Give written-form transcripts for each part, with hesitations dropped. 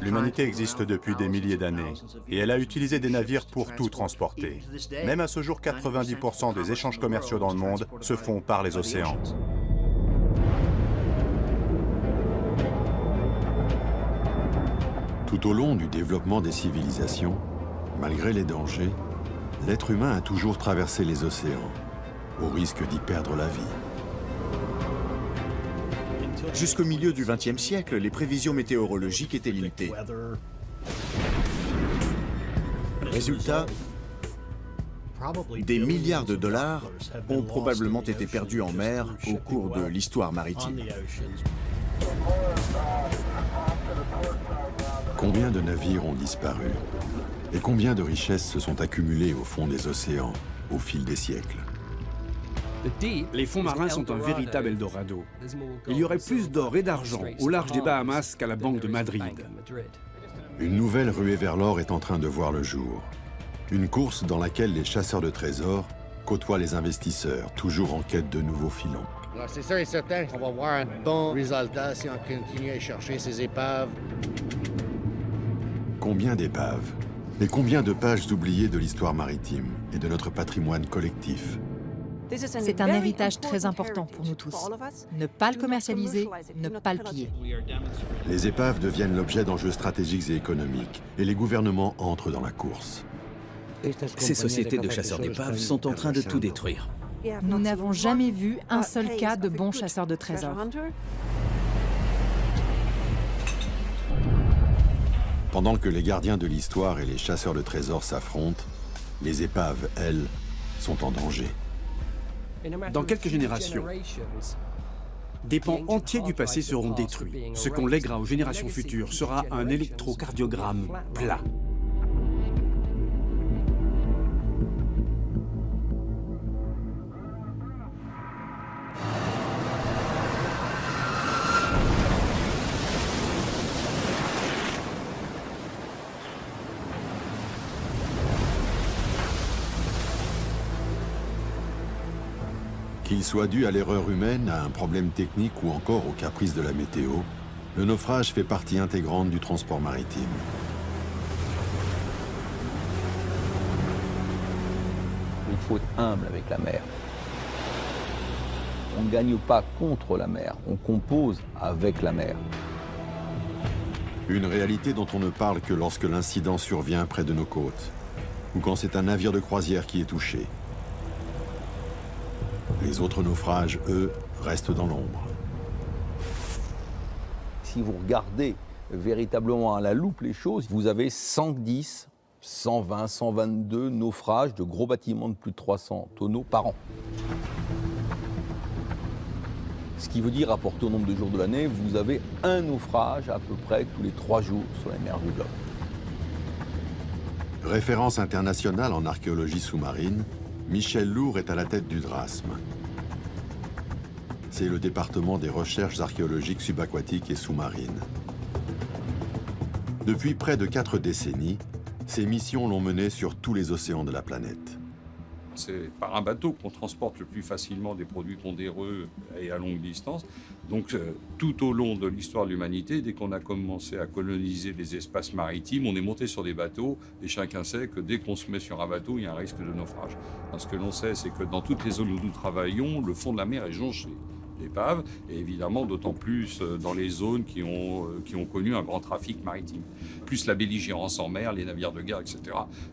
L'humanité existe depuis des milliers d'années et elle a utilisé des navires pour tout transporter. Même à ce jour, 90% des échanges commerciaux dans le monde se font par les océans. Tout au long du développement des civilisations, malgré les dangers, l'être humain a toujours traversé les océans, au risque d'y perdre la vie. Jusqu'au milieu du XXe siècle, les prévisions météorologiques étaient limitées. Résultat, des milliards de dollars ont probablement été perdus en mer au cours de l'histoire maritime. Combien de navires ont disparu? Et combien de richesses se sont accumulées au fond des océans au fil des siècles? Les fonds marins sont un véritable Eldorado. Il y aurait plus d'or et d'argent au large des Bahamas qu'à la Banque de Madrid. Une nouvelle ruée vers l'or est en train de voir le jour. Une course dans laquelle les chasseurs de trésors côtoient les investisseurs, toujours en quête de nouveaux filons. Alors c'est sûr et certain qu'on va voir un bon résultat si on continue à chercher ces épaves. Combien d'épaves? Et combien de pages oubliées de l'histoire maritime et de notre patrimoine collectif? C'est un héritage très important pour nous tous. Ne pas le commercialiser, ne pas le piller. Les épaves deviennent l'objet d'enjeux stratégiques et économiques, et les gouvernements entrent dans la course. Ces sociétés de chasseurs d'épaves sont en train de tout détruire. Nous n'avons jamais vu un seul cas de bons chasseurs de trésors. Pendant que les gardiens de l'histoire et les chasseurs de trésors s'affrontent, les épaves, elles, sont en danger. Dans quelques générations, des pans entiers du passé seront détruits. Ce qu'on lèguera aux générations futures sera un électrocardiogramme plat. Qu'il soit dû à l'erreur humaine, à un problème technique ou encore aux caprices de la météo, le naufrage fait partie intégrante du transport maritime. Il faut être humble avec la mer. On ne gagne pas contre la mer, on compose avec la mer. Une réalité dont on ne parle que lorsque l'incident survient près de nos côtes, ou quand c'est un navire de croisière qui est touché. Les autres naufrages, eux, restent dans l'ombre. Si vous regardez véritablement à la loupe les choses, vous avez 110, 120, 122 naufrages de gros bâtiments de plus de 300 tonneaux par an. Ce qui veut dire, rapporté au nombre de jours de l'année, vous avez un naufrage à peu près tous les 3 jours sur les mers du globe. Référence internationale en archéologie sous-marine, Michel Lourd est à la tête du DRASM. C'est le département des recherches archéologiques subaquatiques et sous-marines. Depuis près de 4 décennies, ces missions l'ont mené sur tous les océans de la planète. C'est par un bateau qu'on transporte le plus facilement des produits pondéreux et à longue distance. Donc tout au long de l'histoire de l'humanité, dès qu'on a commencé à coloniser les espaces maritimes, on est monté sur des bateaux et chacun sait que dès qu'on se met sur un bateau, il y a un risque de naufrage. Ce que l'on sait, c'est que dans toutes les zones où nous travaillons, le fond de la mer est jonché d'épaves, et évidemment d'autant plus dans les zones qui ont connu un grand trafic maritime. Plus la belligérance en mer, les navires de guerre, etc.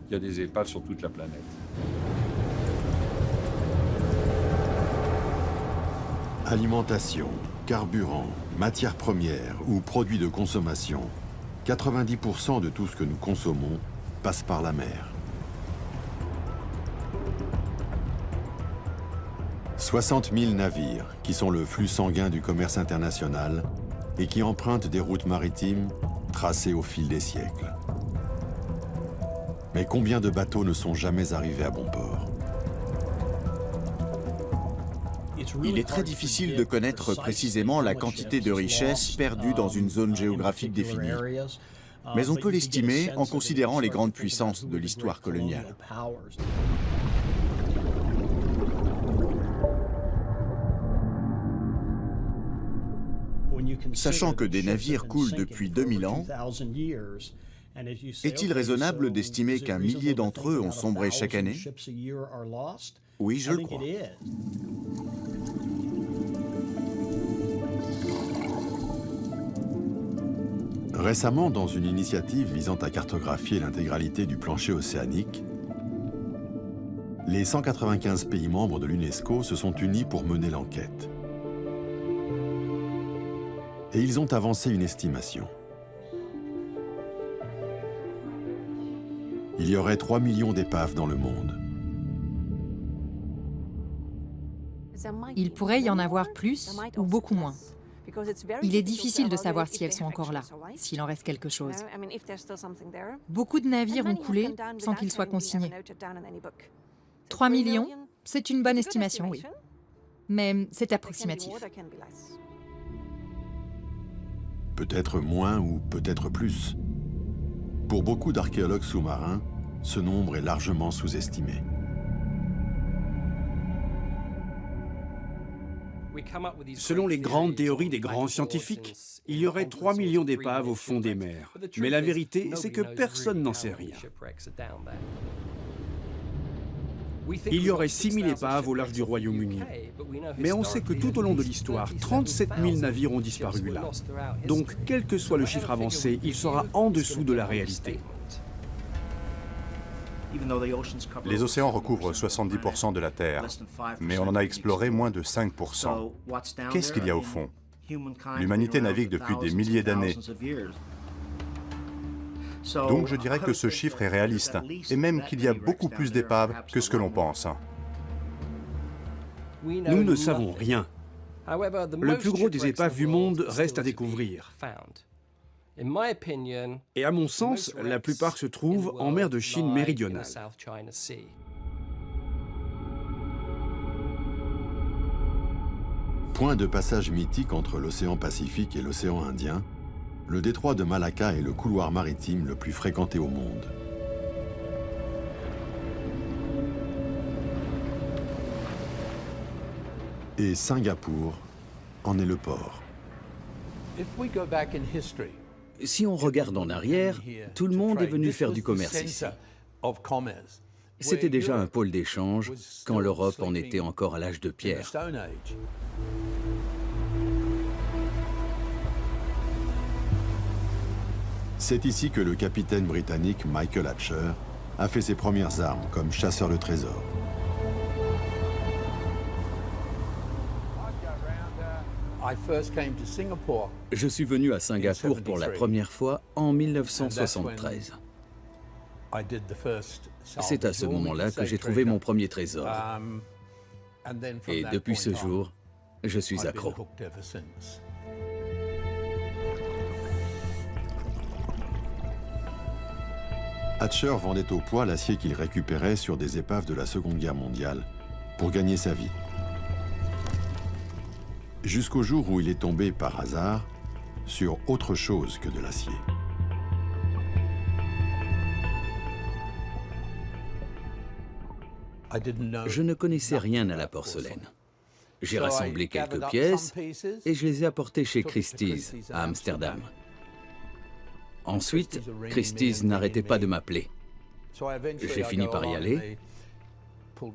Il y a des épaves sur toute la planète. Alimentation, carburant, matières premières ou produits de consommation, 90% de tout ce que nous consommons passe par la mer. 60 000 navires, qui sont le flux sanguin du commerce international et qui empruntent des routes maritimes tracées au fil des siècles. Mais combien de bateaux ne sont jamais arrivés à bon port? Il est très difficile de connaître précisément la quantité de richesses perdues dans une zone géographique définie. Mais on peut l'estimer en considérant les grandes puissances de l'histoire coloniale. Sachant que des navires coulent depuis 2000 ans, est-il raisonnable d'estimer qu'un millier d'entre eux ont sombré chaque année? Oui, je le crois. Récemment, dans une initiative visant à cartographier l'intégralité du plancher océanique, les 195 pays membres de l'UNESCO se sont unis pour mener l'enquête. Et ils ont avancé une estimation. Il y aurait 3 millions d'épaves dans le monde. Il pourrait y en avoir plus ou beaucoup moins. Il est difficile de savoir si elles sont encore là, s'il en reste quelque chose. Beaucoup de navires ont coulé sans qu'ils soient consignés. 3 millions, c'est une bonne estimation, oui. Mais c'est approximatif. Peut-être moins ou peut-être plus. Pour beaucoup d'archéologues sous-marins, ce nombre est largement sous-estimé. Selon les grandes théories des grands scientifiques, il y aurait 3 millions d'épaves au fond des mers. Mais la vérité, c'est que personne n'en sait rien. Il y aurait 6 000 épaves au large du Royaume-Uni. Mais on sait que tout au long de l'histoire, 37 000 navires ont disparu là. Donc, quel que soit le chiffre avancé, il sera en dessous de la réalité. Les océans recouvrent 70% de la Terre, mais on en a exploré moins de 5%. Qu'est-ce qu'il y a au fond? L'humanité navigue depuis des milliers d'années. Donc je dirais que ce chiffre est réaliste, et même qu'il y a beaucoup plus d'épaves que ce que l'on pense. Nous ne savons rien. Le plus gros des épaves du monde reste à découvrir. Et à mon sens, la plupart se trouvent en mer de Chine méridionale. Point de passage mythique entre l'océan Pacifique et l'océan Indien, le détroit de Malacca est le couloir maritime le plus fréquenté au monde. Et Singapour en est le port. Si on regarde en arrière, tout le monde est venu faire du commerce ici. C'était déjà un pôle d'échange quand l'Europe en était encore à l'âge de pierre. C'est ici que le capitaine britannique Michael Hatcher a fait ses premières armes comme chasseur de trésors. Je suis venu à Singapour pour la première fois en 1973. C'est à ce moment-là que j'ai trouvé mon premier trésor. Et depuis ce jour, je suis accro. Hatcher vendait au poids l'acier qu'il récupérait sur des épaves de la Seconde Guerre mondiale pour gagner sa vie. Jusqu'au jour où il est tombé par hasard sur autre chose que de l'acier. Je ne connaissais rien à la porcelaine. J'ai rassemblé quelques pièces et je les ai apportées chez Christie's à Amsterdam. Ensuite, Christie's n'arrêtait pas de m'appeler. J'ai fini par y aller.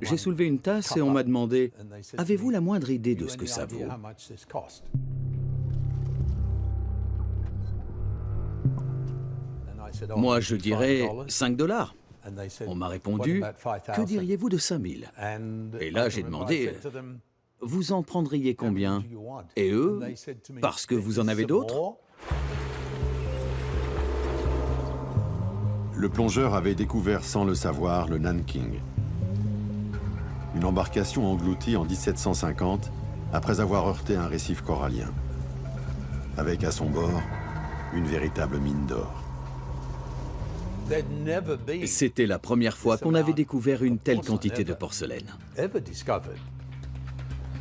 J'ai soulevé une tasse et on m'a demandé « Avez-vous la moindre idée de ce que ça vaut ?» Moi, je dirais 5 $. On m'a répondu « Que diriez-vous de 5 000 ?» Et là, j'ai demandé « Vous en prendriez combien ?» Et eux « Parce que vous en avez d'autres ?» Le plongeur avait découvert sans le savoir le Nanking. Une embarcation engloutie en 1750 après avoir heurté un récif corallien. Avec à son bord une véritable mine d'or. C'était la première fois qu'on avait découvert une telle quantité de porcelaine.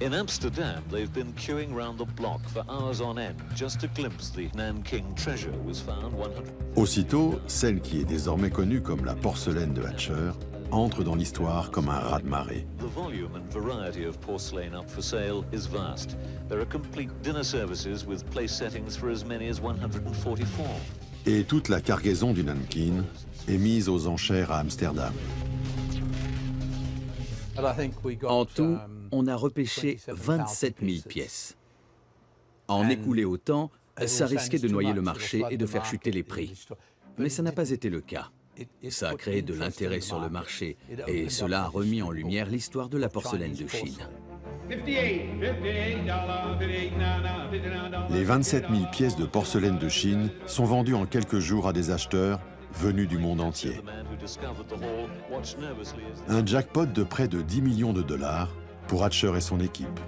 In Amsterdam, they've been queuing round the block for hours on end just to glimpse the Nanking treasure was found 100. Aussitôt, celle qui est désormais connue comme la porcelaine de Hatcher entre dans l'histoire comme un raz-de-marée. The volume and variety of porcelain up for sale is vast. There are complete dinner services with place settings for as many as 144. Et toute la cargaison du Nankin est mise aux enchères à Amsterdam. En tout, on a repêché 27 000 pièces. En écouler autant, ça risquait de noyer le marché et de faire chuter les prix. Mais ça n'a pas été le cas. Ça a créé de l'intérêt sur le marché et cela a remis en lumière l'histoire de la porcelaine de Chine. Les 27 000 pièces de porcelaine de Chine sont vendues en quelques jours à des acheteurs venus du monde entier. Un jackpot de près de 10 millions de dollars pour Hatcher et son équipe.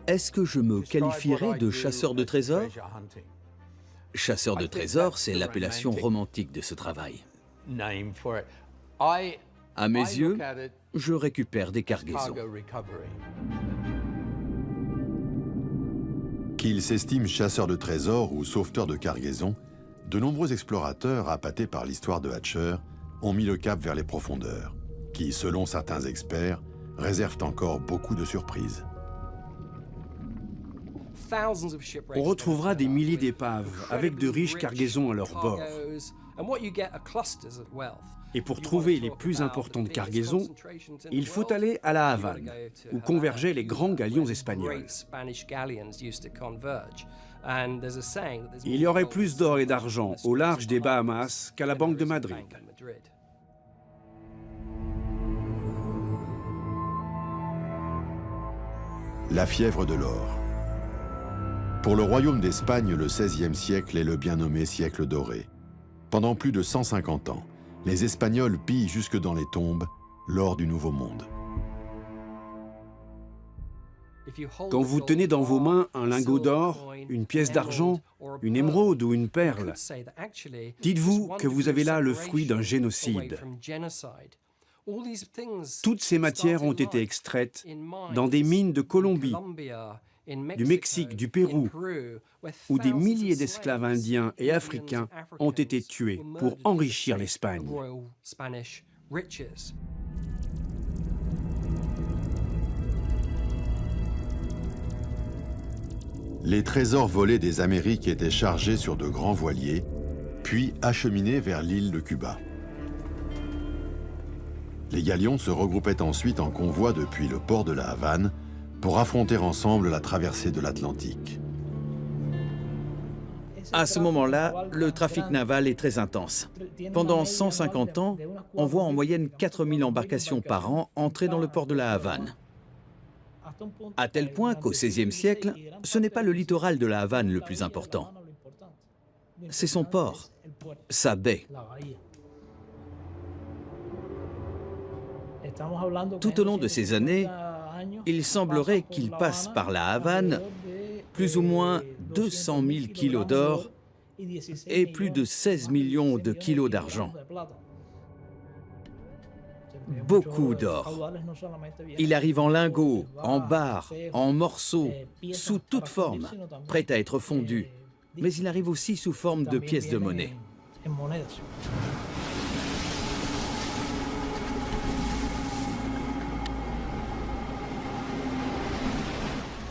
Est-ce que je me qualifierais de chasseur de trésors? Chasseur de trésors, c'est l'appellation romantique de ce travail. À mes yeux, je récupère des cargaisons. Qu'ils s'estiment chasseurs de trésors ou sauveteurs de cargaisons, de nombreux explorateurs, appâtés par l'histoire de Hatcher, ont mis le cap vers les profondeurs, qui, selon certains experts, réservent encore beaucoup de surprises. On retrouvera des milliers d'épaves avec de riches cargaisons à leur bord. Et pour trouver les plus importantes cargaisons, il faut aller à la Havane, où convergeaient les grands galions espagnols. Il y aurait plus d'or et d'argent au large des Bahamas qu'à la Banque de Madrid. La fièvre de l'or. Pour le royaume d'Espagne, le XVIe siècle est le bien nommé siècle doré. Pendant plus de 150 ans, les Espagnols pillent jusque dans les tombes l'or du Nouveau Monde. Quand vous tenez dans vos mains un lingot d'or, une pièce d'argent, une émeraude ou une perle, dites-vous que vous avez là le fruit d'un génocide. Toutes ces matières ont été extraites dans des mines de Colombie, du Mexique, du Pérou, où des milliers d'esclaves indiens et africains ont été tués pour enrichir l'Espagne. Les trésors volés des Amériques étaient chargés sur de grands voiliers, puis acheminés vers l'île de Cuba. Les galions se regroupaient ensuite en convoi depuis le port de la Havane pour affronter ensemble la traversée de l'Atlantique. À ce moment-là, le trafic naval est très intense. Pendant 150 ans, on voit en moyenne 4000 embarcations par an entrer dans le port de la Havane. À tel point qu'au XVIe siècle, ce n'est pas le littoral de la Havane le plus important. C'est son port, sa baie. Tout au long de ces années, il semblerait qu'il passe par la Havane plus ou moins 200 000 kilos d'or et plus de 16 millions de kilos d'argent. Beaucoup d'or. Il arrive en lingots, en barres, en morceaux, sous toute forme, prêt à être fondu. Mais il arrive aussi sous forme de pièces de monnaie.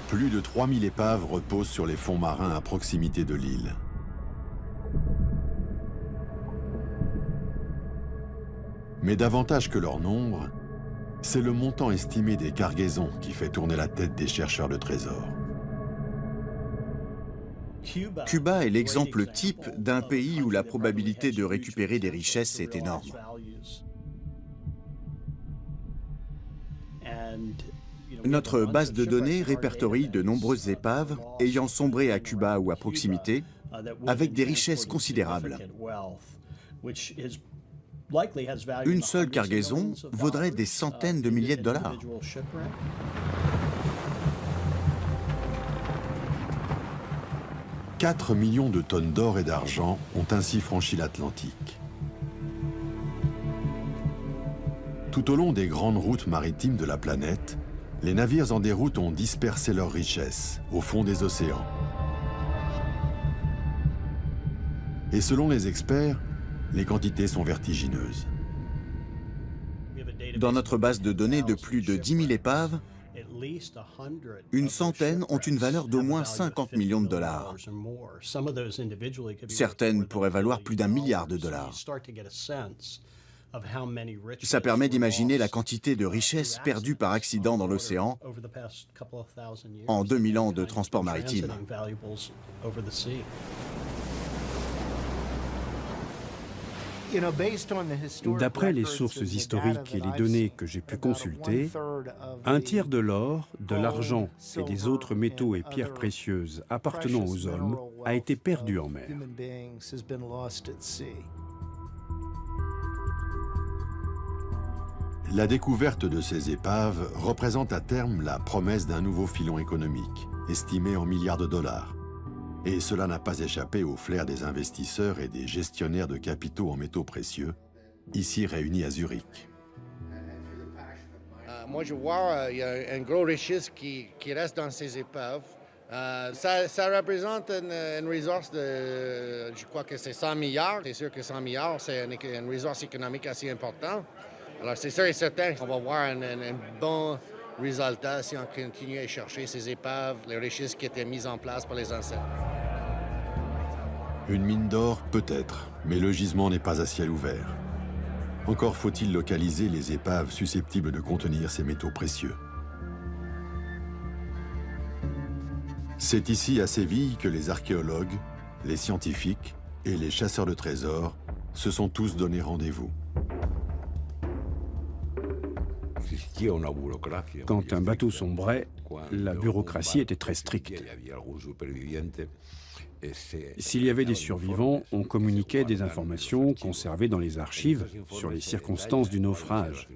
Plus de 3000 épaves reposent sur les fonds marins à proximité de l'île. Mais davantage que leur nombre, c'est le montant estimé des cargaisons qui fait tourner la tête des chercheurs de trésors. Cuba est l'exemple type d'un pays où la probabilité de récupérer des richesses est énorme. Notre base de données répertorie de nombreuses épaves ayant sombré à Cuba ou à proximité, avec des richesses considérables. Une seule cargaison vaudrait des centaines de milliers de dollars. « 4 millions de tonnes d'or et d'argent ont ainsi franchi l'Atlantique. Tout au long des grandes routes maritimes de la planète, les navires en déroute ont dispersé leurs richesses au fond des océans. Et selon les experts, les quantités sont vertigineuses. Dans notre base de données de plus de 10 000 épaves, une centaine ont une valeur d'au moins 50 millions de dollars. Certaines pourraient valoir plus d'1 milliard de dollars. Ça permet d'imaginer la quantité de richesses perdues par accident dans l'océan en 2000 ans de transport maritime. D'après les sources historiques et les données que j'ai pu consulter, un tiers de l'or, de l'argent et des autres métaux et pierres précieuses appartenant aux hommes a été perdu en mer. La découverte de ces épaves représente à terme la promesse d'un nouveau filon économique, estimé en milliards de dollars. Et cela n'a pas échappé au flair des investisseurs et des gestionnaires de capitaux en métaux précieux, ici réunis à Zurich. Moi, je vois il y a une grosse richesse qui reste dans ces épaves. Ça représente une ressource de, je crois que c'est 100 milliards. C'est sûr que 100 milliards, c'est une ressource économique assez importante. Alors, c'est sûr et certain qu'on va voir un bon résultat si on continue à chercher ces épaves, les richesses qui étaient mises en place par les ancêtres. Une mine d'or, peut-être, mais le gisement n'est pas à ciel ouvert. Encore faut-il localiser les épaves susceptibles de contenir ces métaux précieux. C'est ici, à Séville, que les archéologues, les scientifiques et les chasseurs de trésors se sont tous donné rendez-vous. Quand un bateau sombrait, la bureaucratie était très stricte. S'il y avait des survivants, on communiquait des informations conservées dans les archives sur les circonstances du naufrage,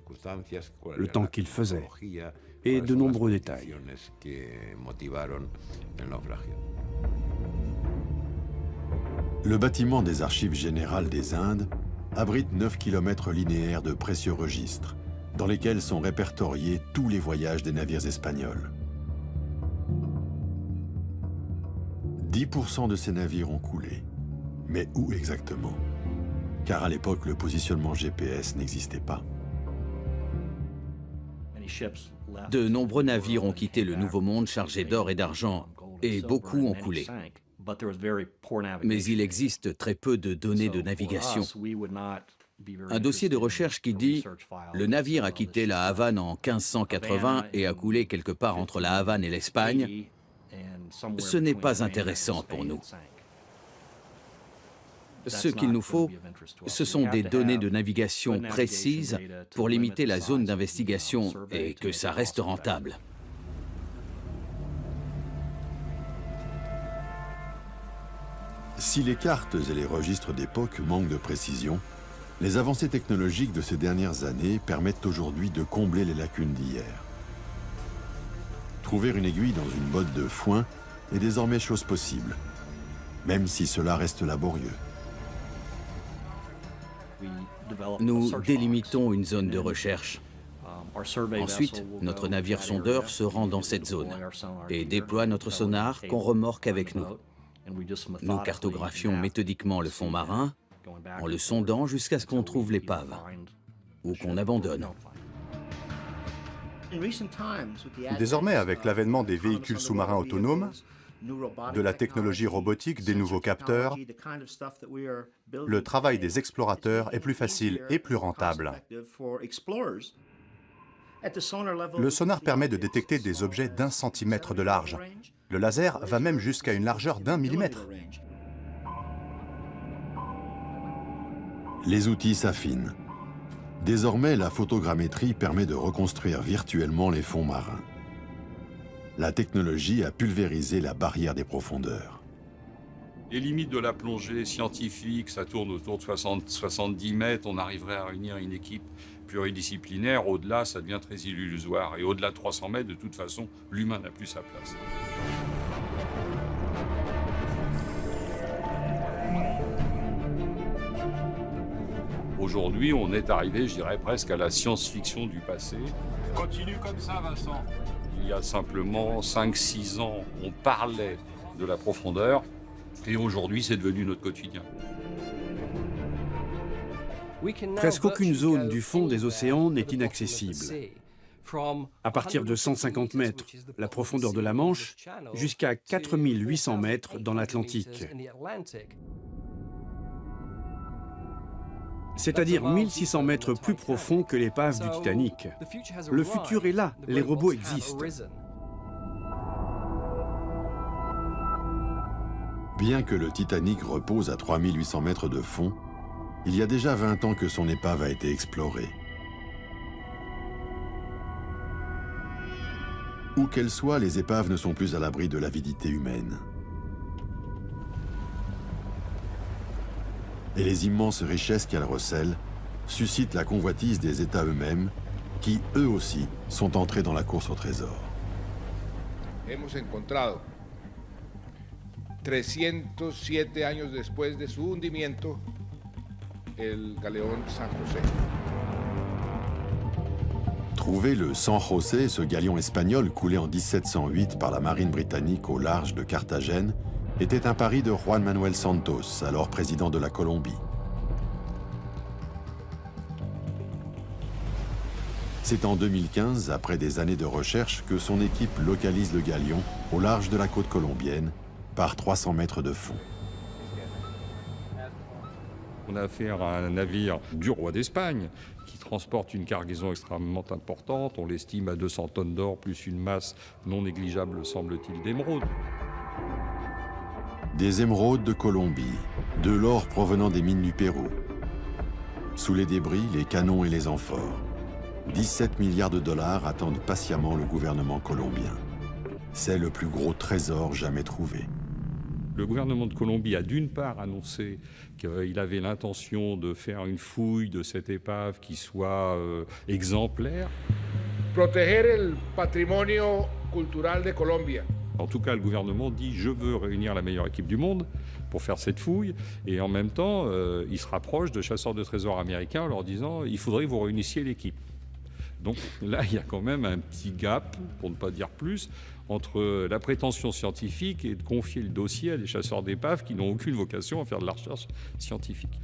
le temps qu'il faisait, et de nombreux détails. Le bâtiment des Archives générales des Indes abrite 9 km linéaires de précieux registres, dans lesquels sont répertoriés tous les voyages des navires espagnols. 10% de ces navires ont coulé. Mais où exactement? Car à l'époque, le positionnement GPS n'existait pas. De nombreux navires ont quitté le Nouveau Monde chargés d'or et d'argent, et beaucoup ont coulé. Mais il existe très peu de données de navigation. Un dossier de recherche qui dit « Le navire a quitté la Havane en 1580 et a coulé quelque part entre la Havane et l'Espagne », ce n'est pas intéressant pour nous. Ce qu'il nous faut, ce sont des données de navigation précises pour limiter la zone d'investigation et que ça reste rentable. Si les cartes et les registres d'époque manquent de précision, les avancées technologiques de ces dernières années permettent aujourd'hui de combler les lacunes d'hier. Trouver une aiguille dans une botte de foin est désormais chose possible, même si cela reste laborieux. Nous délimitons une zone de recherche. Ensuite, notre navire sondeur se rend dans cette zone et déploie notre sonar qu'on remorque avec nous. Nous cartographions méthodiquement le fond marin en le sondant jusqu'à ce qu'on trouve l'épave ou qu'on abandonne. Désormais, avec l'avènement des véhicules sous-marins autonomes, de la technologie robotique, des nouveaux capteurs, le travail des explorateurs est plus facile et plus rentable. Le sonar permet de détecter des objets d'1 centimètre de large. Le laser va même jusqu'à une largeur d'1 millimètre. Les outils s'affinent. Désormais, la photogrammétrie permet de reconstruire virtuellement les fonds marins. La technologie a pulvérisé la barrière des profondeurs. Les limites de la plongée scientifique, ça tourne autour de 60-70 mètres. On arriverait à réunir une équipe pluridisciplinaire. Au-delà, ça devient très illusoire. Et au-delà de 300 mètres, de toute façon, l'humain n'a plus sa place. Aujourd'hui, on est arrivé, je dirais, presque à la science-fiction du passé. Continue comme ça, Vincent. Il y a simplement 5-6 ans, on parlait de la profondeur, et aujourd'hui, c'est devenu notre quotidien. Presque aucune zone du fond des océans n'est inaccessible. À partir de 150 mètres, la profondeur de la Manche, jusqu'à 4800 mètres dans l'Atlantique. C'est-à-dire 1600 mètres plus profond que l'épave du Titanic. Le futur est là, les robots existent. Bien que le Titanic repose à 3800 mètres de fond, il y a déjà 20 ans que son épave a été explorée. Où qu'elles soient, les épaves ne sont plus à l'abri de l'avidité humaine. Et les immenses richesses qu'elles recèlent suscitent la convoitise des États eux-mêmes, qui, eux aussi, sont entrés dans la course au trésor. Hemos encontrado 307 años después de su hundimiento el galeón San José. Trouver le San José, ce galion espagnol coulé en 1708 par la marine britannique au large de Carthagène, était un pari de Juan Manuel Santos, alors président de la Colombie. C'est en 2015, après des années de recherche, que son équipe localise le galion au large de la côte colombienne, par 300 mètres de fond. On a affaire à un navire du roi d'Espagne qui transporte une cargaison extrêmement importante. On l'estime à 200 tonnes d'or, plus une masse non négligeable, semble-t-il, d'émeraudes. Des émeraudes de Colombie, de l'or provenant des mines du Pérou. Sous les débris, les canons et les amphores. 17 milliards de dollars attendent patiemment le gouvernement colombien. C'est le plus gros trésor jamais trouvé. Le gouvernement de Colombie a d'une part annoncé qu'il avait l'intention de faire une fouille de cette épave qui soit exemplaire. Proteger el patrimonio cultural de Colombia. En tout cas, le gouvernement dit « je veux réunir la meilleure équipe du monde pour faire cette fouille ». Et en même temps, il se rapproche de chasseurs de trésors américains en leur disant « il faudrait que vous réunissiez l'équipe ». Donc là, il y a quand même un petit gap, pour ne pas dire plus, entre la prétention scientifique et de confier le dossier à des chasseurs d'épaves qui n'ont aucune vocation à faire de la recherche scientifique.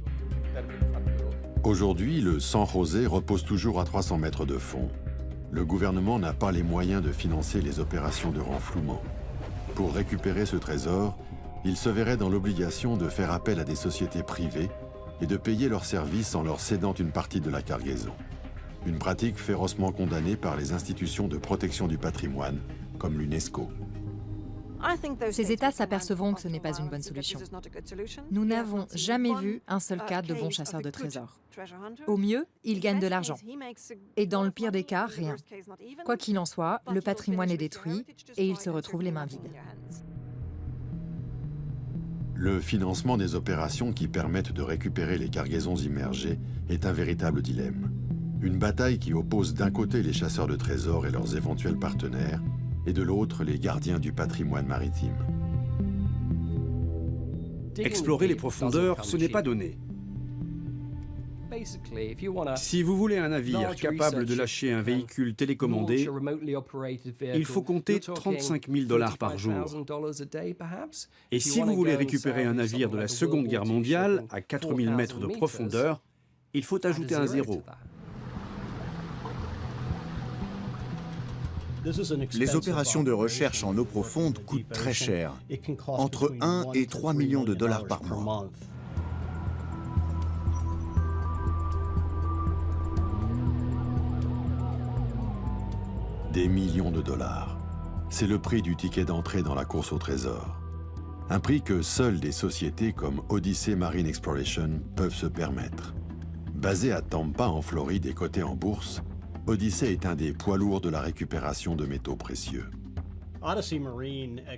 Aujourd'hui, le San José repose toujours à 300 mètres de fond. Le gouvernement n'a pas les moyens de financer les opérations de renflouement. Pour récupérer ce trésor, il se verrait dans l'obligation de faire appel à des sociétés privées et de payer leurs services en leur cédant une partie de la cargaison. Une pratique férocement condamnée par les institutions de protection du patrimoine, comme l'UNESCO. Ces États s'apercevront que ce n'est pas une bonne solution. Nous n'avons jamais vu un seul cas de bon chasseur de trésors. Au mieux, ils gagnent de l'argent. Et dans le pire des cas, rien. Quoi qu'il en soit, le patrimoine est détruit et il se retrouve les mains vides. Le financement des opérations qui permettent de récupérer les cargaisons immergées est un véritable dilemme. Une bataille qui oppose d'un côté les chasseurs de trésors et leurs éventuels partenaires, et de l'autre les gardiens du patrimoine maritime. Explorer les profondeurs, ce n'est pas donné. Si vous voulez un navire capable de lâcher un véhicule télécommandé, il faut compter 35 000 $ par jour. Et si vous voulez récupérer un navire de la Seconde Guerre mondiale à 4000 mètres de profondeur, il faut ajouter un zéro. Les opérations de recherche en eau profonde coûtent très cher, entre 1 et 3 millions de dollars par mois. Des millions de dollars. C'est le prix du ticket d'entrée dans la course au trésor. Un prix que seules des sociétés comme Odyssey Marine Exploration peuvent se permettre. Basé à Tampa, en Floride et coté en bourse, Odyssey est un des poids lourds de la récupération de métaux précieux.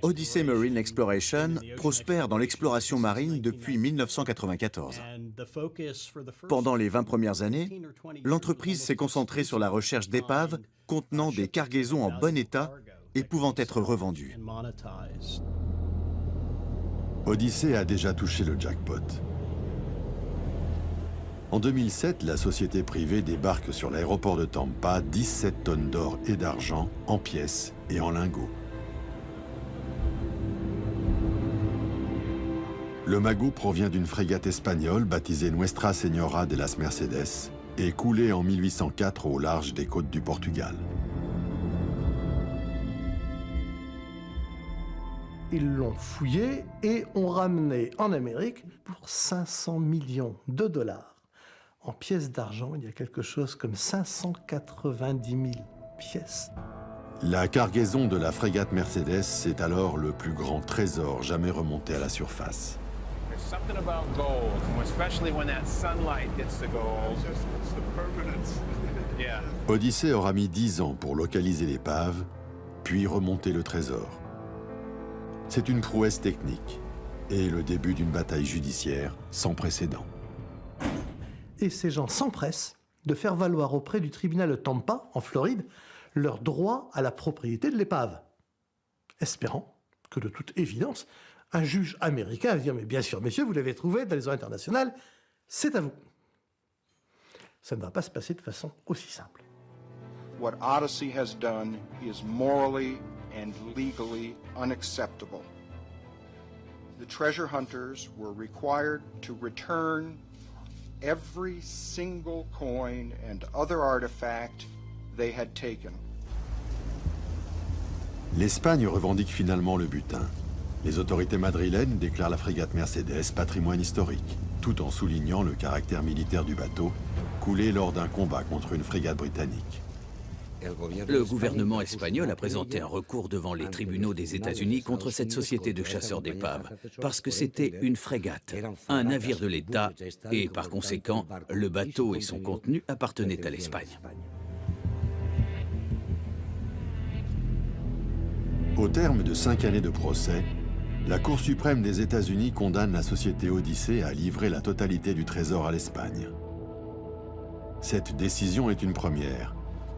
Odyssey Marine Exploration prospère dans l'exploration marine depuis 1994. Pendant les 20 premières années, l'entreprise s'est concentrée sur la recherche d'épaves contenant des cargaisons en bon état et pouvant être revendues. Odyssey a déjà touché le jackpot. En 2007, la société privée débarque sur l'aéroport de Tampa 17 tonnes d'or et d'argent en pièces et en lingots. Le magot provient d'une frégate espagnole baptisée Nuestra Señora de las Mercedes et coulée en 1804 au large des côtes du Portugal. Ils l'ont fouillé et ont ramené en Amérique pour 500 millions de dollars. En pièces d'argent, il y a quelque chose comme 590 000 pièces. La cargaison de la frégate Mercedes est alors le plus grand trésor jamais remonté à la surface. Odyssée aura mis 10 ans pour localiser l'épave, puis remonter le trésor. C'est une prouesse technique et le début d'une bataille judiciaire sans précédent. Et ces gens s'empressent de faire valoir auprès du tribunal de Tampa, en Floride, leur droit à la propriété de l'épave, espérant que, de toute évidence, un juge américain va dire « Mais bien sûr, messieurs, vous l'avez trouvé dans les eaux internationales, c'est à vous ». Ça ne va pas se passer de façon aussi simple. What Odyssey has done is morally and legally unacceptable. The treasure hunters were required to return every single coin and other artifact they had taken. L'Espagne revendique finalement le butin. Les autorités madrilènes déclarent la frégate Mercedes patrimoine historique, tout en soulignant le caractère militaire du bateau, coulé lors d'un combat contre une frégate britannique. Le gouvernement espagnol a présenté un recours devant les tribunaux des États-Unis contre cette société de chasseurs d'épaves, parce que c'était une frégate, un navire de l'État, et par conséquent, le bateau et son contenu appartenaient à l'Espagne. Au terme de 5 années de procès, la Cour suprême des États-Unis condamne la société Odyssée à livrer la totalité du trésor à l'Espagne. Cette décision est une première.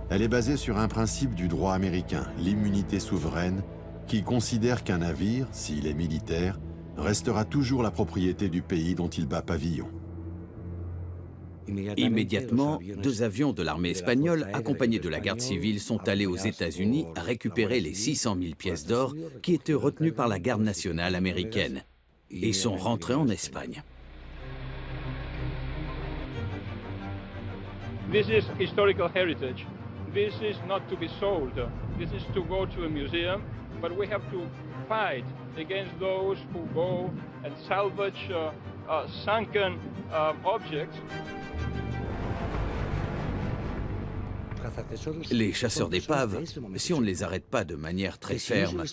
Elle est basée sur un principe du droit américain, l'immunité souveraine, qui considère qu'un navire, s'il est militaire, restera toujours la propriété du pays dont il bat pavillon. Immédiatement, 2 avions de l'armée espagnole, accompagnés de la garde civile, sont allés aux États-Unis récupérer les 600 000 pièces d'or qui étaient retenues par la garde nationale américaine et sont rentrés en Espagne. This is historical heritage. This is not to be sold. This is to go to a museum, but we have to fight against those who go and salvage sunken objects. Les chasseurs d'épaves, si on ne les arrête pas de manière très ferme,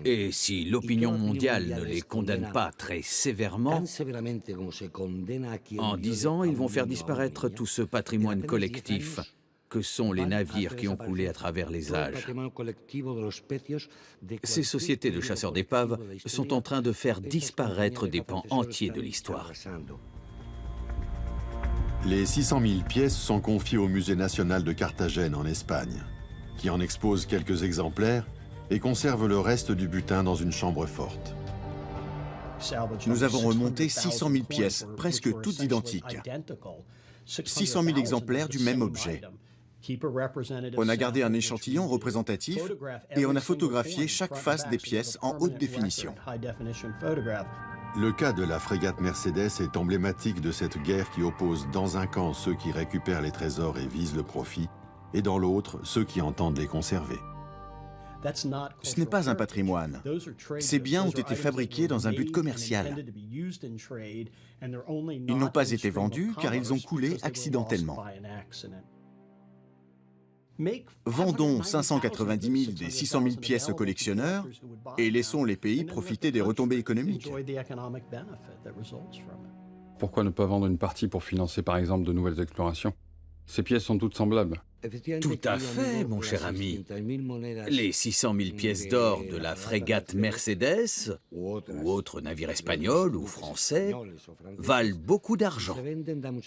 et si l'opinion mondiale ne les condamne pas très sévèrement, en 10 ans, ils vont faire disparaître tout ce patrimoine collectif que sont les navires qui ont coulé à travers les âges. Ces sociétés de chasseurs d'épaves sont en train de faire disparaître des pans entiers de l'histoire. Les 600 000 pièces sont confiées au Musée national de Carthagène en Espagne, qui en expose quelques exemplaires et conserve le reste du butin dans une chambre forte. Nous avons remonté 600 000 pièces, presque toutes identiques. 600 000 exemplaires du même objet. On a gardé un échantillon représentatif et on a photographié chaque face des pièces en haute définition. Le cas de la frégate Mercedes est emblématique de cette guerre qui oppose dans un camp ceux qui récupèrent les trésors et visent le profit, et dans l'autre ceux qui entendent les conserver. Ce n'est pas un patrimoine. Ces biens ont été fabriqués dans un but commercial. Ils n'ont pas été vendus car ils ont coulé accidentellement. Vendons 590 000 des 600 000 pièces aux collectionneurs et laissons les pays profiter des retombées économiques. Pourquoi ne pas vendre une partie pour financer par exemple de nouvelles explorations? Ces pièces sont toutes semblables. Tout à fait, mon cher ami. Les 600 000 pièces d'or de la frégate Mercedes, ou autre navire espagnol ou français, valent beaucoup d'argent.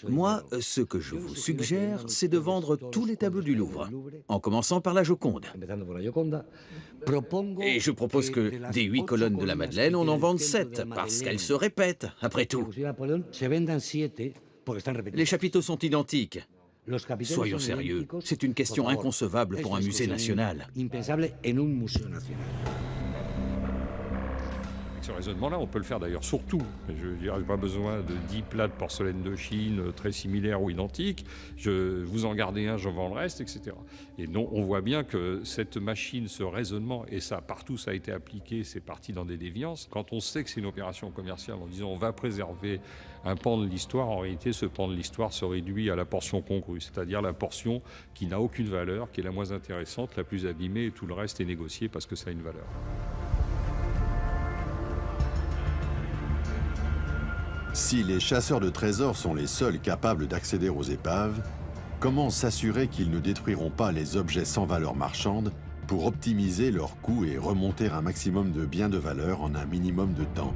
Moi, ce que je vous suggère, c'est de vendre tous les tableaux du Louvre, en commençant par la Joconde. Et je propose que des 8 colonnes de la Madeleine, on en vende 7, parce qu'elles se répètent, après tout. Les chapiteaux sont identiques. Soyons sérieux, c'est une question inconcevable pour un musée national. Ce raisonnement-là, on peut le faire d'ailleurs sur tout. Je n'ai pas besoin de 10 plats de porcelaine de Chine très similaires ou identiques. Vous en gardez un, j'en vends le reste, etc. Et non, on voit bien que cette machine, ce raisonnement, et ça, partout ça a été appliqué, c'est parti dans des déviances. Quand on sait que c'est une opération commerciale en disant on va préserver un pan de l'histoire, en réalité, ce pan de l'histoire se réduit à la portion congrue, c'est-à-dire la portion qui n'a aucune valeur, qui est la moins intéressante, la plus abîmée, et tout le reste est négocié parce que ça a une valeur. Si les chasseurs de trésors sont les seuls capables d'accéder aux épaves, comment s'assurer qu'ils ne détruiront pas les objets sans valeur marchande pour optimiser leurs coûts et remonter un maximum de biens de valeur en un minimum de temps?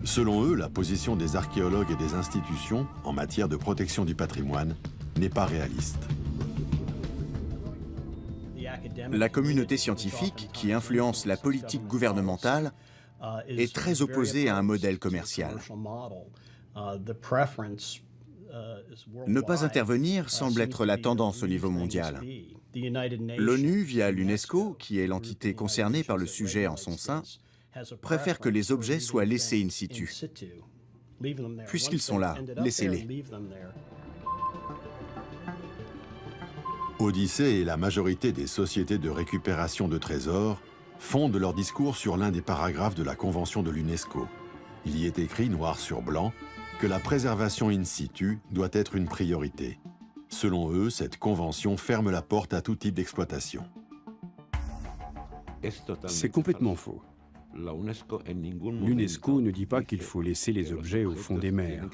Selon eux, la position des archéologues et des institutions en matière de protection du patrimoine n'est pas réaliste. La communauté scientifique, qui influence la politique gouvernementale, est très opposée à un modèle commercial. Ne pas intervenir semble être la tendance au niveau mondial. L'ONU, via l'UNESCO, qui est l'entité concernée par le sujet en son sein, préfère que les objets soient laissés in situ. Puisqu'ils sont là, laissez-les. Odyssée et la majorité des sociétés de récupération de trésors fondent leur discours sur l'un des paragraphes de la Convention de l'UNESCO. Il y est écrit noir sur blanc que la préservation in situ doit être une priorité. Selon eux, cette convention ferme la porte à tout type d'exploitation. C'est complètement faux. L'UNESCO ne dit pas qu'il faut laisser les objets au fond des mers.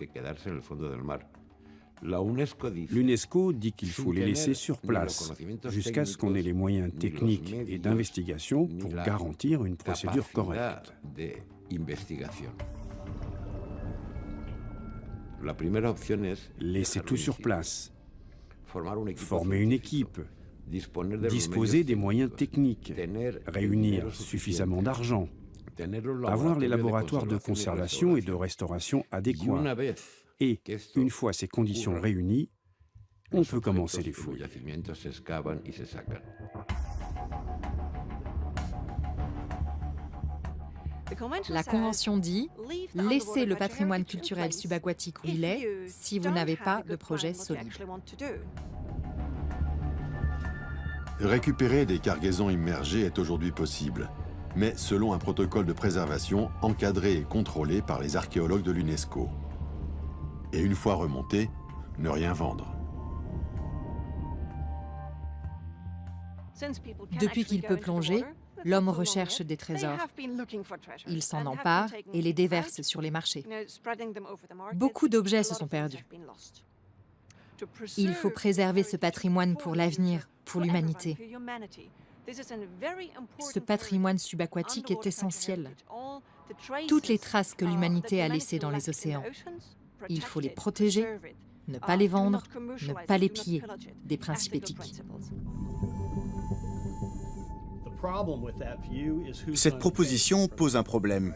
L'UNESCO dit qu'il faut les laisser sur place, jusqu'à ce qu'on ait les moyens techniques et d'investigation pour garantir une procédure correcte. Laisser tout sur place, former une équipe, disposer des moyens techniques, réunir suffisamment d'argent, avoir les laboratoires de conservation et de restauration adéquats. Et, une fois ces conditions réunies, on peut commencer les fouilles. La Convention dit « Laissez le patrimoine culturel subaquatique où il est si vous n'avez pas de projet solide ». Récupérer des cargaisons immergées est aujourd'hui possible, mais selon un protocole de préservation encadré et contrôlé par les archéologues de l'UNESCO. Et une fois remonté, ne rien vendre. Depuis qu'il peut plonger, l'homme recherche des trésors. Il s'en empare et les déverse sur les marchés. Beaucoup d'objets se sont perdus. Il faut préserver ce patrimoine pour l'avenir, pour l'humanité. Ce patrimoine subaquatique est essentiel. Toutes les traces que l'humanité a laissées dans les océans. Il faut les protéger, ne pas les vendre, ne pas les piller, des principes éthiques. Cette proposition pose un problème.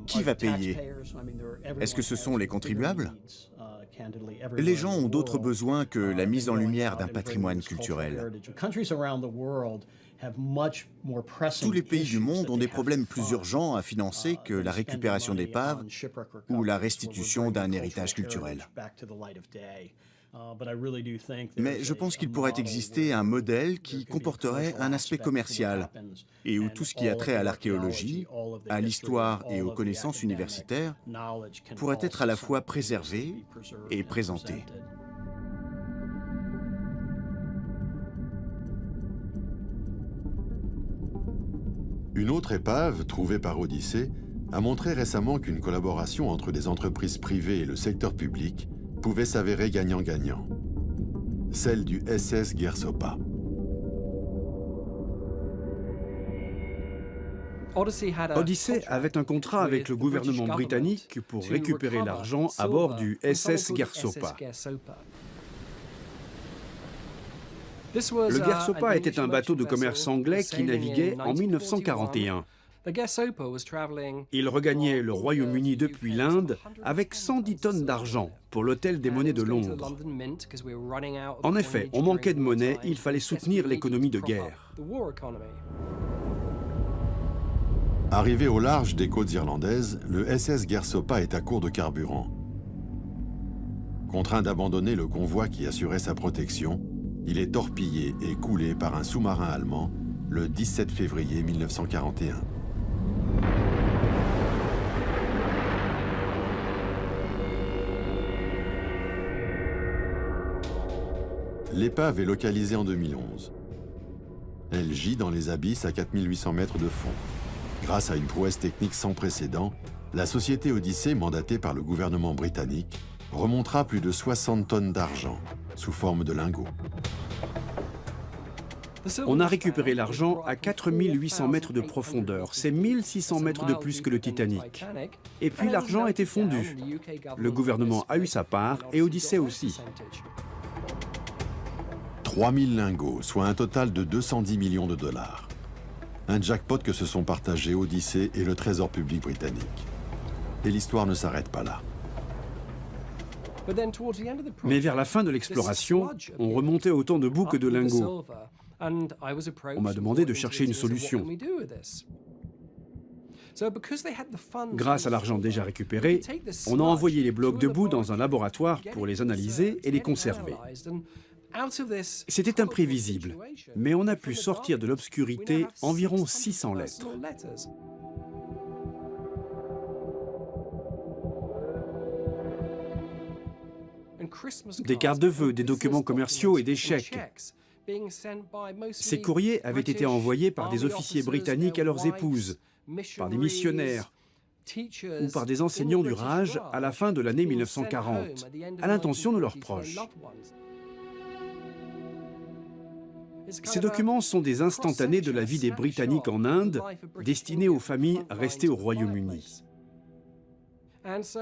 Qui va payer? Est-ce que ce sont les contribuables? Les gens ont d'autres besoins que la mise en lumière d'un patrimoine culturel. Tous les pays du monde ont des problèmes plus urgents à financer que la récupération d'épaves ou la restitution d'un héritage culturel. Mais je pense qu'il pourrait exister un modèle qui comporterait un aspect commercial et où tout ce qui a trait à l'archéologie, à l'histoire et aux connaissances universitaires pourrait être à la fois préservé et présenté. Une autre épave, trouvée par Odyssée, a montré récemment qu'une collaboration entre des entreprises privées et le secteur public pouvait s'avérer gagnant-gagnant. Celle du SS Gersopa. Odyssey avait un contrat avec le gouvernement britannique pour récupérer l'argent à bord du SS Gersopa. Le Gersopa était un bateau de commerce anglais qui naviguait en 1941. Il regagnait le Royaume-Uni depuis l'Inde avec 110 tonnes d'argent pour l'hôtel des monnaies de Londres. En effet, on manquait de monnaie, il fallait soutenir l'économie de guerre. Arrivé au large des côtes irlandaises, le SS Gersopa est à court de carburant. Contraint d'abandonner le convoi qui assurait sa protection, il est torpillé et coulé par un sous-marin allemand le 17 février 1941. L'épave est localisée en 2011. Elle gît dans les abysses à 4800 mètres de fond. Grâce à une prouesse technique sans précédent, la société Odyssey, mandatée par le gouvernement britannique, remontera plus de 60 tonnes d'argent, sous forme de lingots. On a récupéré l'argent à 4800 mètres de profondeur. C'est 1600 mètres de plus que le Titanic. Et puis l'argent était fondu. Le gouvernement a eu sa part et Odyssey aussi. 3000 lingots, soit un total de 210 millions de dollars. Un jackpot que se sont partagés Odyssey et le Trésor public britannique. Et l'histoire ne s'arrête pas là. Mais vers la fin de l'exploration, on remontait autant de bouts que de lingots. On m'a demandé de chercher une solution. Grâce à l'argent déjà récupéré, on a envoyé les blocs de boue dans un laboratoire pour les analyser et les conserver. C'était imprévisible, mais on a pu sortir de l'obscurité environ 600 lettres. Des cartes de vœux, des documents commerciaux et des chèques. Ces courriers avaient été envoyés par des officiers britanniques à leurs épouses, par des missionnaires ou par des enseignants du Raj à la fin de l'année 1940, à l'intention de leurs proches. Ces documents sont des instantanés de la vie des Britanniques en Inde, destinés aux familles restées au Royaume-Uni.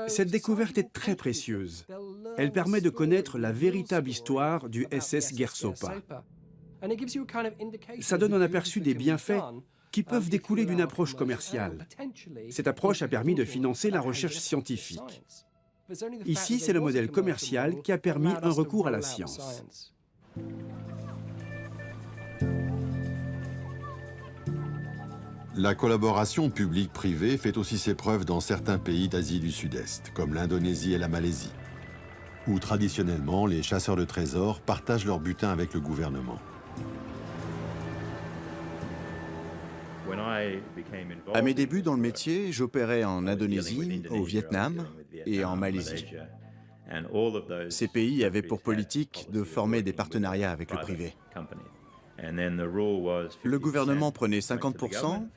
Cette découverte est très précieuse. Elle permet de connaître la véritable histoire du SS Gersopa. Ça donne un aperçu des bienfaits qui peuvent découler d'une approche commerciale. Cette approche a permis de financer la recherche scientifique. Ici, c'est le modèle commercial qui a permis un recours à la science. La collaboration publique-privée fait aussi ses preuves dans certains pays d'Asie du Sud-Est, comme l'Indonésie et la Malaisie, où traditionnellement les chasseurs de trésors partagent leur butin avec le gouvernement. À mes débuts dans le métier, j'opérais en Indonésie, au Vietnam et en Malaisie. Ces pays avaient pour politique de former des partenariats avec le privé. Le gouvernement prenait 50%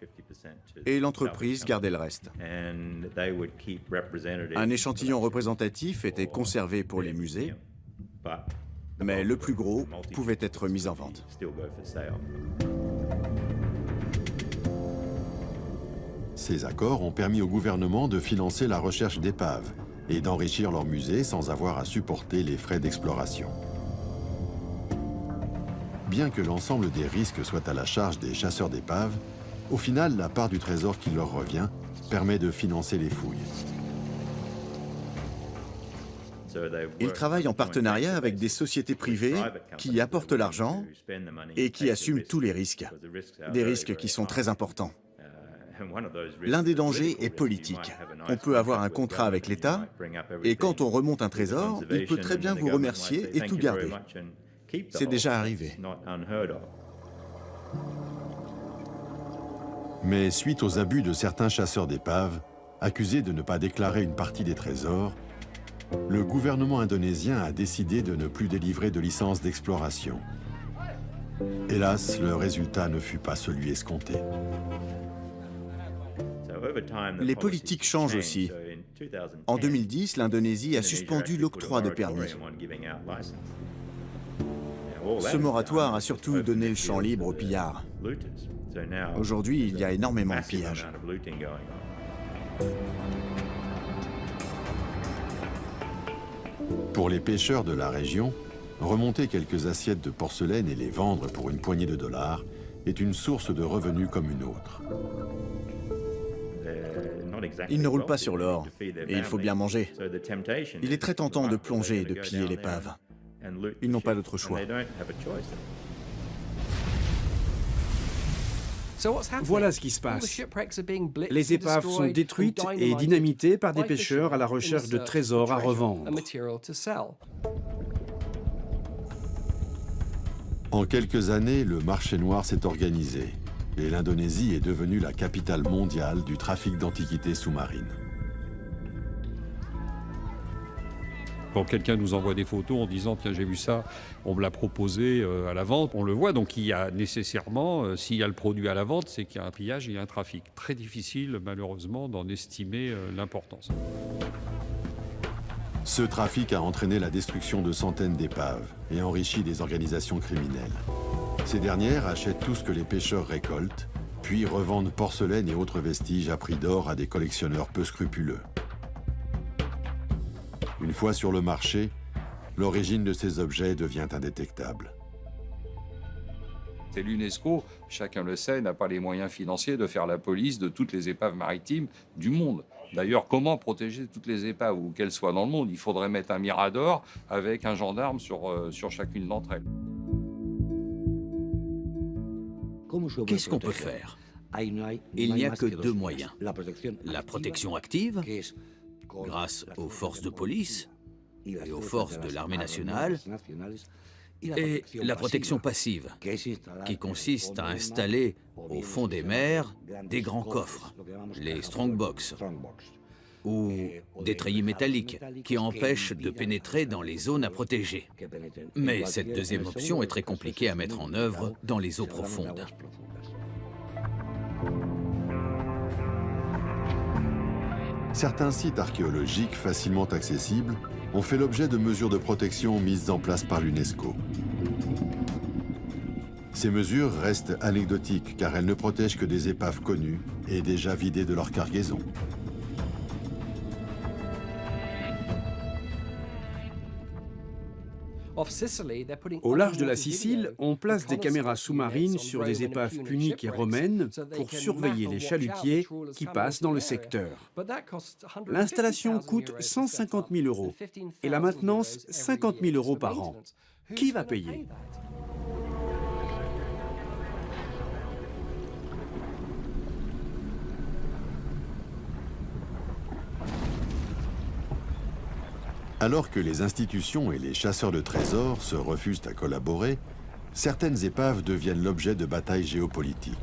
et l'entreprise gardait le reste. Un échantillon représentatif était conservé pour les musées, mais le plus gros pouvait être mis en vente. Ces accords ont permis au gouvernement de financer la recherche d'épaves et d'enrichir leurs musées sans avoir à supporter les frais d'exploration. Bien que l'ensemble des risques soit à la charge des chasseurs d'épaves, au final, la part du trésor qui leur revient permet de financer les fouilles. Ils travaillent en partenariat avec des sociétés privées qui apportent l'argent et qui assument tous les risques. Des risques qui sont très importants. L'un des dangers est politique. On peut avoir un contrat avec l'État et quand on remonte un trésor, il peut très bien vous remercier et tout garder. C'est déjà arrivé. Mais suite aux abus de certains chasseurs d'épaves, accusés de ne pas déclarer une partie des trésors, le gouvernement indonésien a décidé de ne plus délivrer de licence d'exploration. Hélas, le résultat ne fut pas celui escompté. Les politiques changent aussi. En 2010, l'Indonésie a suspendu l'octroi de permis. Ce moratoire a surtout donné le champ libre aux pillards. Aujourd'hui, il y a énormément de pillages. Pour les pêcheurs de la région, remonter quelques assiettes de porcelaine et les vendre pour une poignée de dollars est une source de revenus comme une autre. Ils ne roulent pas sur l'or, et il faut bien manger. Il est très tentant de plonger et de piller l'épave. Ils n'ont pas d'autre choix. Voilà ce qui se passe. Les épaves sont détruites et dynamitées par des pêcheurs à la recherche de trésors à revendre. En quelques années, le marché noir s'est organisé et l'Indonésie est devenue la capitale mondiale du trafic d'antiquités sous-marines. Quand quelqu'un nous envoie des photos en disant « Tiens, j'ai vu ça, on me l'a proposé à la vente », on le voit. Donc il y a nécessairement, s'il y a le produit à la vente, c'est qu'il y a un pillage et il y a un trafic. Très difficile, malheureusement, d'en estimer l'importance. Ce trafic a entraîné la destruction de centaines d'épaves et enrichi des organisations criminelles. Ces dernières achètent tout ce que les pêcheurs récoltent, puis revendent porcelaine et autres vestiges à prix d'or à des collectionneurs peu scrupuleux. Une fois sur le marché, l'origine de ces objets devient indétectable. C'est l'UNESCO, chacun le sait, n'a pas les moyens financiers de faire la police de toutes les épaves maritimes du monde. D'ailleurs, comment protéger toutes les épaves, où qu'elles soient dans le monde? Il faudrait mettre un mirador avec un gendarme sur chacune d'entre elles. Qu'est-ce qu'on peut faire? Il n'y a que deux moyens. La protection active, grâce aux forces de police et aux forces de l'armée nationale, et la protection passive, qui consiste à installer au fond des mers des grands coffres, les strongbox, ou des treillis métalliques qui empêchent de pénétrer dans les zones à protéger. Mais cette deuxième option est très compliquée à mettre en œuvre dans les eaux profondes. Certains sites archéologiques facilement accessibles ont fait l'objet de mesures de protection mises en place par l'UNESCO. Ces mesures restent anecdotiques car elles ne protègent que des épaves connues et déjà vidées de leur cargaison. Au large de la Sicile, on place des caméras sous-marines sur des épaves puniques et romaines pour surveiller les chalutiers qui passent dans le secteur. L'installation coûte 150 000 € et la maintenance 50 000 € par an. Qui va payer ? Alors que les institutions et les chasseurs de trésors se refusent à collaborer, certaines épaves deviennent l'objet de batailles géopolitiques.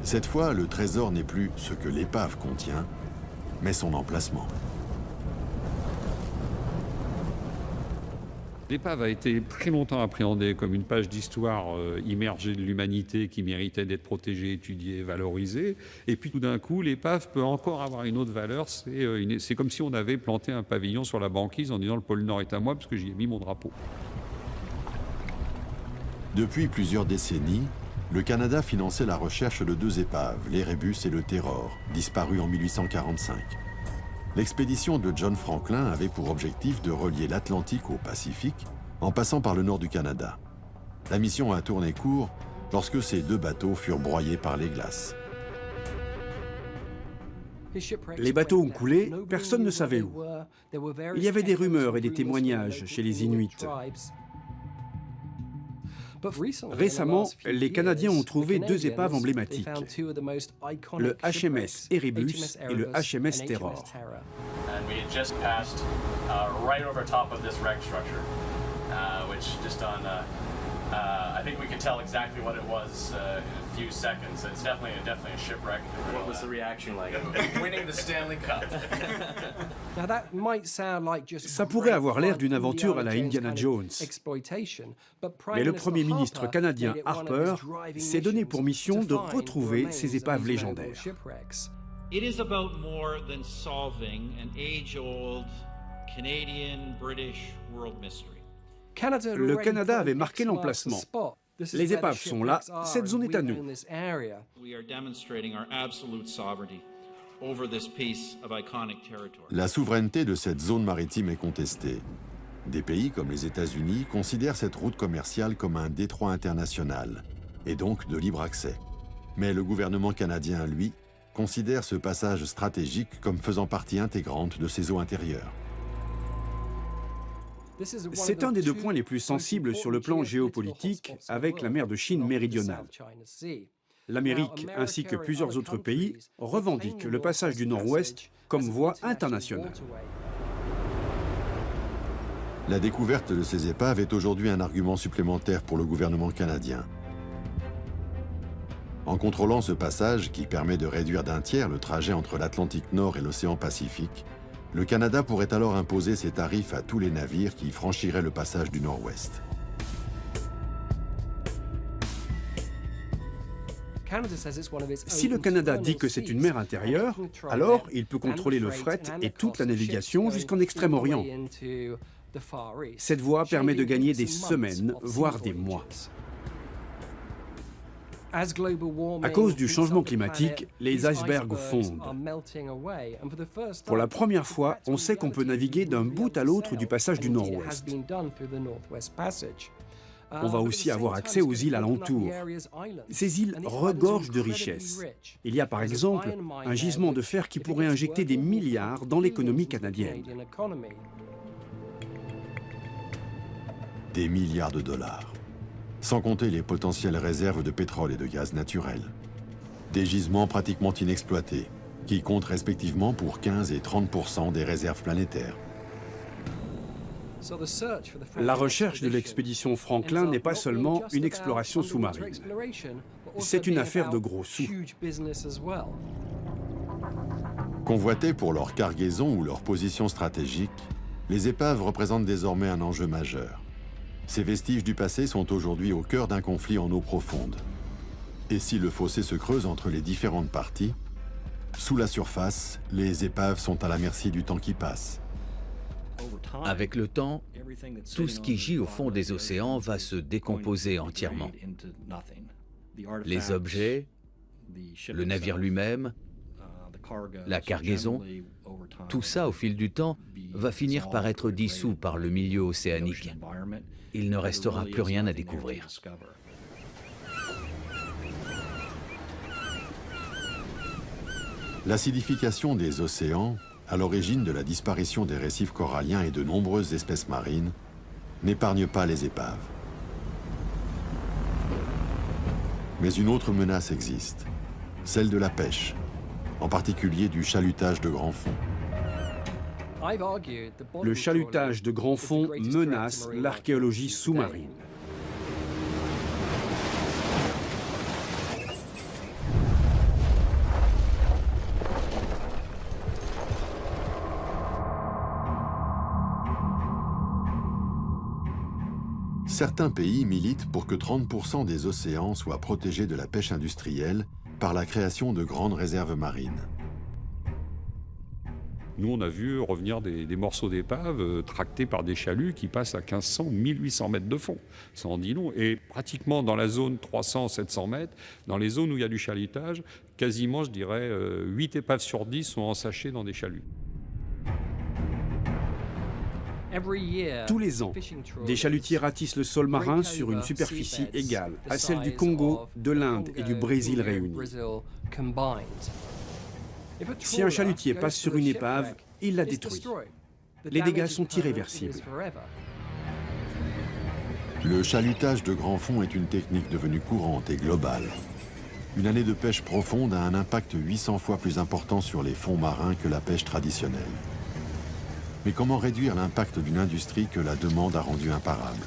Cette fois, le trésor n'est plus ce que l'épave contient, mais son emplacement. L'épave a été très longtemps appréhendée comme une page d'histoire immergée de l'humanité qui méritait d'être protégée, étudiée, valorisée. Et puis tout d'un coup, l'épave peut encore avoir une autre valeur. C'est comme si on avait planté un pavillon sur la banquise en disant « le pôle Nord est à moi parce que j'y ai mis mon drapeau ». Depuis plusieurs décennies, le Canada finançait la recherche de deux épaves, l'Erebus et le Terror, disparus en 1845. L'expédition de John Franklin avait pour objectif de relier l'Atlantique au Pacifique en passant par le nord du Canada. La mission a tourné court lorsque ces deux bateaux furent broyés par les glaces. Les bateaux ont coulé, personne ne savait où. Il y avait des rumeurs et des témoignages chez les Inuits. Récemment, les Canadiens ont trouvé deux épaves emblématiques, le HMS Erebus et le HMS Terror. I think we could tell exactly what it was in a few seconds. It's definitely a shipwreck. What was the reaction like? Winning the Stanley Cup. Ça pourrait avoir l'air d'une aventure à la Indiana Jones. Mais le Premier ministre canadien Harper s'est donné pour mission de retrouver ces épaves légendaires. It is about more than solving an age-old Canadian-British world mystery. Le Canada avait marqué l'emplacement. Les épaves sont là, cette zone est à nous. La souveraineté de cette zone maritime est contestée. Des pays comme les États-Unis considèrent cette route commerciale comme un détroit international, et donc de libre accès. Mais le gouvernement canadien, lui, considère ce passage stratégique comme faisant partie intégrante de ses eaux intérieures. C'est un des deux points les plus sensibles sur le plan géopolitique avec la mer de Chine méridionale. L'Amérique, ainsi que plusieurs autres pays, revendiquent le passage du Nord-Ouest comme voie internationale. La découverte de ces épaves est aujourd'hui un argument supplémentaire pour le gouvernement canadien. En contrôlant ce passage, qui permet de réduire d'un tiers le trajet entre l'Atlantique Nord et l'océan Pacifique, le Canada pourrait alors imposer ses tarifs à tous les navires qui franchiraient le passage du Nord-Ouest. Si le Canada dit que c'est une mer intérieure, alors il peut contrôler le fret et toute la navigation jusqu'en Extrême-Orient. Cette voie permet de gagner des semaines, voire des mois. À cause du changement climatique, les icebergs fondent. Pour la première fois, on sait qu'on peut naviguer d'un bout à l'autre du passage du Nord-Ouest. On va aussi avoir accès aux îles alentours. Ces îles regorgent de richesses. Il y a par exemple un gisement de fer qui pourrait injecter des milliards dans l'économie canadienne. Des milliards de dollars. Sans compter les potentielles réserves de pétrole et de gaz naturel. Des gisements pratiquement inexploités, qui comptent respectivement pour 15 et 30% des réserves planétaires. La recherche de l'expédition Franklin n'est pas seulement une exploration sous-marine. C'est une affaire de gros sous. Convoitées pour leur cargaison ou leur position stratégique, les épaves représentent désormais un enjeu majeur. Ces vestiges du passé sont aujourd'hui au cœur d'un conflit en eau profonde. Et si le fossé se creuse entre les différentes parties, sous la surface, les épaves sont à la merci du temps qui passe. Avec le temps, tout ce qui gît au fond des océans va se décomposer entièrement. Les objets, le navire lui-même, la cargaison, tout ça, au fil du temps, va finir par être dissous par le milieu océanique. Il ne restera plus rien à découvrir. L'acidification des océans, à l'origine de la disparition des récifs coralliens et de nombreuses espèces marines, n'épargne pas les épaves. Mais une autre menace existe, celle de la pêche, en particulier du chalutage de grand fond. Le chalutage de grand fond menace l'archéologie sous-marine. Certains pays militent pour que 30% des océans soient protégés de la pêche industrielle par la création de grandes réserves marines. Nous, on a vu revenir des morceaux d'épave tractés par des chaluts qui passent à 1500, 1800 mètres de fond. Ça en dit long. Et pratiquement dans la zone 300, 700 mètres, dans les zones où il y a du chalutage, quasiment, je dirais, 8 épaves sur 10 sont ensachées dans des chaluts. Tous les ans, des chalutiers ratissent le sol marin sur une superficie égale à celle du Congo, de l'Inde et du Brésil réunis. Si un chalutier passe sur une épave, il la détruit. Les dégâts sont irréversibles. Le chalutage de grand fond est une technique devenue courante et globale. Une année de pêche profonde a un impact 800 fois plus important sur les fonds marins que la pêche traditionnelle. Mais comment réduire l'impact d'une industrie que la demande a rendue imparable?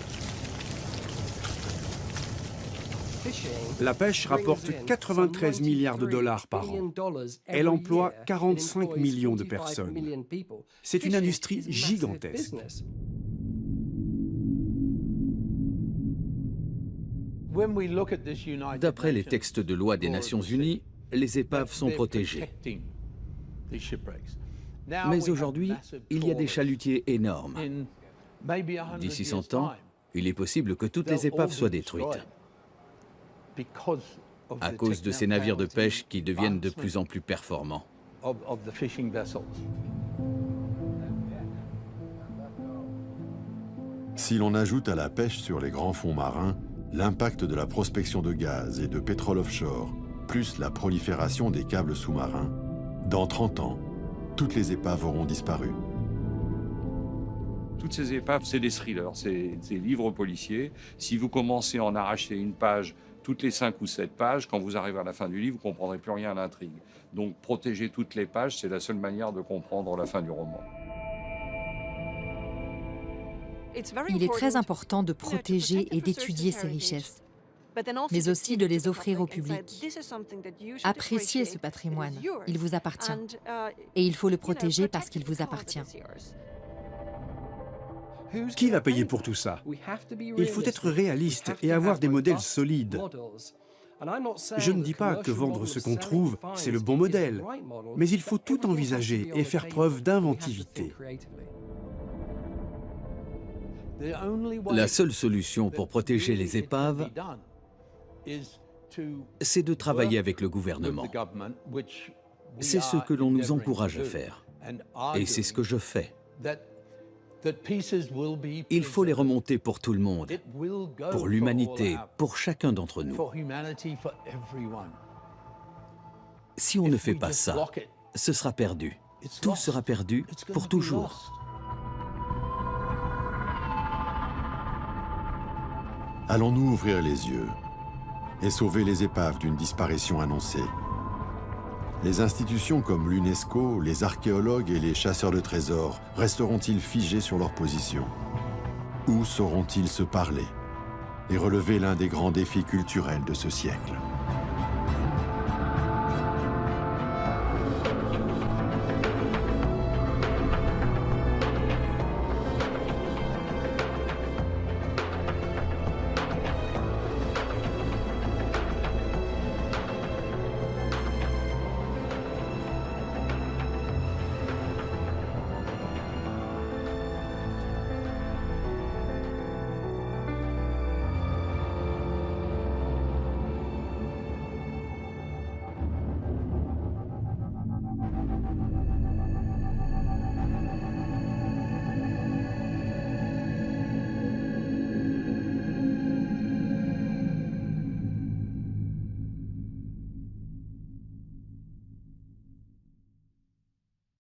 La pêche rapporte 93 milliards de dollars par an. Elle emploie 45 millions de personnes. C'est une industrie gigantesque. D'après les textes de loi des Nations Unies, les épaves sont protégées. Mais aujourd'hui, il y a des chalutiers énormes. D'ici 100 ans, il est possible que toutes les épaves soient détruites à cause de ces navires de pêche qui deviennent de plus en plus performants. Si l'on ajoute à la pêche sur les grands fonds marins l'impact de la prospection de gaz et de pétrole offshore, plus la prolifération des câbles sous-marins, dans 30 ans, toutes les épaves auront disparu. Toutes ces épaves, c'est des thrillers, c'est des livres policiers. Si vous commencez à en arracher une page toutes les 5 ou 7 pages, quand vous arrivez à la fin du livre, vous ne comprendrez plus rien à l'intrigue. Donc protéger toutes les pages, c'est la seule manière de comprendre la fin du roman. Il est très important de protéger et d'étudier ces richesses, mais aussi de les offrir au public. Appréciez ce patrimoine, il vous appartient. Et il faut le protéger parce qu'il vous appartient. Qui va payer pour tout ça? Il faut être réaliste et avoir des modèles solides. Je ne dis pas que vendre ce qu'on trouve, c'est le bon modèle, mais il faut tout envisager et faire preuve d'inventivité. La seule solution pour protéger les épaves, c'est de travailler avec le gouvernement. C'est ce que l'on nous encourage à faire. Et c'est ce que je fais. Il faut les remonter pour tout le monde, pour l'humanité, pour chacun d'entre nous. Si on ne fait pas ça, ce sera perdu. Tout sera perdu pour toujours. Allons-nous ouvrir les yeux et sauver les épaves d'une disparition annoncée? Les institutions comme l'UNESCO, les archéologues et les chasseurs de trésors resteront-ils figés sur leur position? Ou sauront-ils se parler et relever l'un des grands défis culturels de ce siècle?